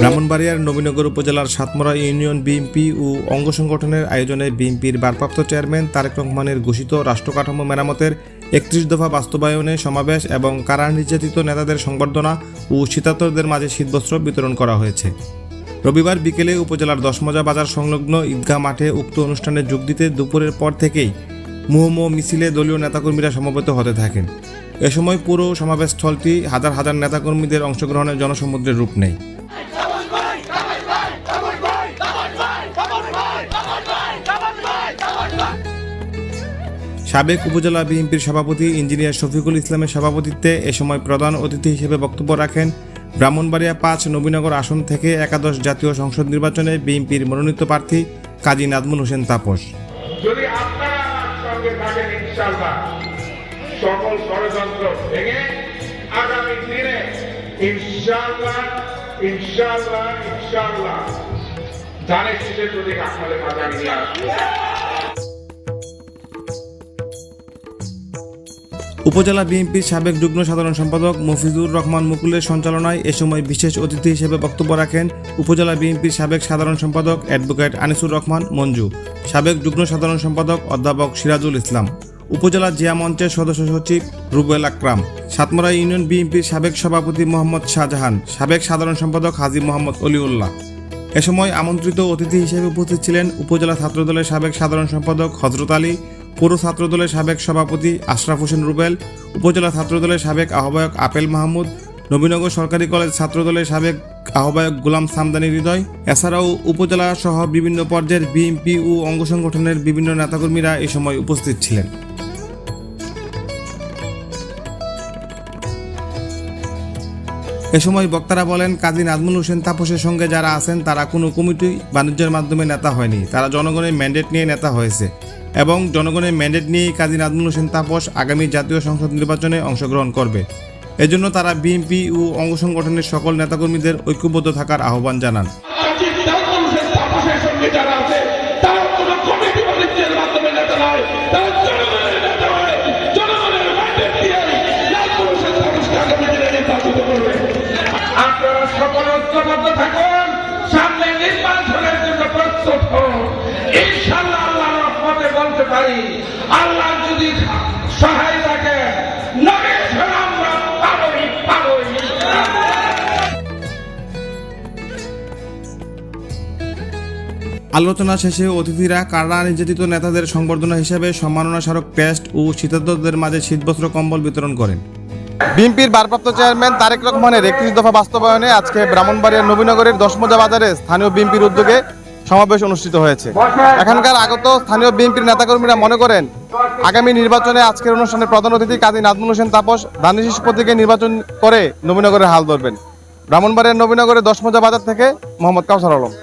ব্রাহ্মণবাড়িয়ার নবীনগর উপজেলার সাতমরা union BNP ও অঙ্গ সংগঠনের আয়োজনে বিএনপির ভারপ্রাপ্ত চেয়ারম্যান তারেক রহমানের ঘোষিত রাষ্ট্রকাঠামো মেরামতের ৩১ দফা বাস্তবায়নে সমাবেশ এবং কারা নির্যাতিত নেতাদের সংবর্ধনা ও শীতার্তদের মাঝে শীতবস্ত্র বিতরণ করা হয়েছে। রবিবার বিকেলে উপজেলার দশমজা বাজার সংলগ্ন ঈদগাহ মাঠে উক্ত অনুষ্ঠানে যোগ দিতে দুপুরের পর থেকেই মুহুর্মুহু মিছিলে দলীয় নেতাকর্মীরা সমবেত হতে থাকেন। এ সময় পুরো সমাবেশস্থলটি হাজার হাজার নেতাকর্মীদের অংশগ্রহণের জনসমুদ্রের রূপ নেয়। সাবেক উপজেলা বিএনপির সভাপতি ইঞ্জিনিয়ার শফিকুল ইসলামের সভাপতিত্বে এ সময় প্রধান অতিথি হিসেবে বক্তব্য রাখেন ব্রাহ্মণবাড়িয়া ৫ নবীনগর আসন থেকে একাদশ জাতীয় সংসদ নির্বাচনে বিএনপির মনোনীত প্রার্থী কাজী নাজমুল হোসেন তাপস। যদি আপনারা আমার সঙ্গে থাকেন ইনশাআল্লাহ সকল ষড়যন্ত্র ভেঙে আগামী দিনে ইনশাআল্লাহ ধানের শীষের প্রতীক আপনাদের মাঝে নিয়ে আসবে। উপজেলা বিএনপির সাবেক যুগ্ম সাধারণ সম্পাদক মফিজুর রহমান মুকুলের সঞ্চালনায় এ সময় বিশেষ অতিথি হিসেবে বক্তব্য রাখেন উপজেলা বিএনপির সাবেক সাধারণ সম্পাদক অ্যাডভোকেট আনিসুর রহমান মঞ্জু, সাবেক যুগ্ম সাধারণ সম্পাদক অধ্যাপক সিরাজুল ইসলাম, উপজেলা জিয়া মঞ্চের সদস্য সচিব রুবেল আকরাম, সাতমরা ইউনিয়ন বিএনপির সাবেক সভাপতি মোহাম্মদ শাহজাহান, সাবেক সাধারণ সম্পাদক হাজী মোহাম্মদ অলিউল্লাহ। এ সময় আমন্ত্রিত অতিথি হিসেবে উপস্থিত ছিলেন উপজেলা ছাত্রদলের সাবেক সাধারণ সম্পাদক হযরত আলী, পৌর ছাত্রদলের সাবেক সভাপতি আশরাফ হোসেন রুবেল, উপজেলা ছাত্রদলের সাবেক আহ্বায়ক আপেল মাহমুদ, নবীনগর সরকারি কলেজ ছাত্রদলের সাবেক আহ্বায়ক গোলাম সামদানি হৃদয়। এছাড়াও উপজেলা সহ বিভিন্ন পর্যায়ের বিএনপি ও অঙ্গ সংগঠনের বিভিন্ন নেতাকর্মীরা এ সময় উপস্থিত ছিলেন। এ সময় বক্তারা বলেন, কাজী নাজমুল হোসেন তাপসের সঙ্গে যারা আছেন তারা কোনো কমিটি বাণিজ্যের মাধ্যমে নেতা হয়নি, তারা জনগণের ম্যান্ডেট নিয়ে নেতা হয়েছে এবং জনগণের ম্যান্ডেট নিয়েই কাজী নাজমুল হোসেন তাপস আগামী জাতীয় সংসদ নির্বাচনে অংশগ্রহণ করবে। এজন্য তারা বিএনপি ও অঙ্গ সংগঠনের সকল নেতাকর্মীদের ঐক্যবদ্ধ থাকার আহ্বান জানান। আপনারা সকল ঐক্যবদ্ধ থাকুন, সামনে নির্বাচনের জন্য প্রস্তুত হন। ইনশাআল্লাহ আল্লাহর রহমতে বলতে পারি, আল্লাহ যদি সহায় থাকে আমরা পাবই। আলোচনা শেষে অতিথিরা কারা নির্যাতিত নেতাদের সংবর্ধনা হিসেবে সম্মাননা স্মারক ক্রেস্ট ও শীতার্তদের মাঝে শীতবস্ত্র কম্বল বিতরণ করেন। বিএনপির ভারপ্রাপ্ত চেয়ারম্যান তারেক রহমানের ৩১ দফা বাস্তবায়নে আজকে ব্রাহ্মণবাড়িয়ার নবীনগরের দশমজা বাজারে স্থানীয় বিএনপির উদ্যোগে সমাবেশ অনুষ্ঠিত হয়েছে। এখানকার আগত স্থানীয় বিএনপির নেতাকর্মীরা মনে করেন, আগামী নির্বাচনে আজকের অনুষ্ঠানে প্রধান অতিথি কাজী নাজমুল হোসেন তাপস ধানের শীষ প্রতীকে নির্বাচন করে নবীনগরের হাল ধরবেন। ব্রাহ্মণবাড়িয়ার নবীনগরের দশমজা বাজার থেকে মোহাম্মদ কাউসার আলম।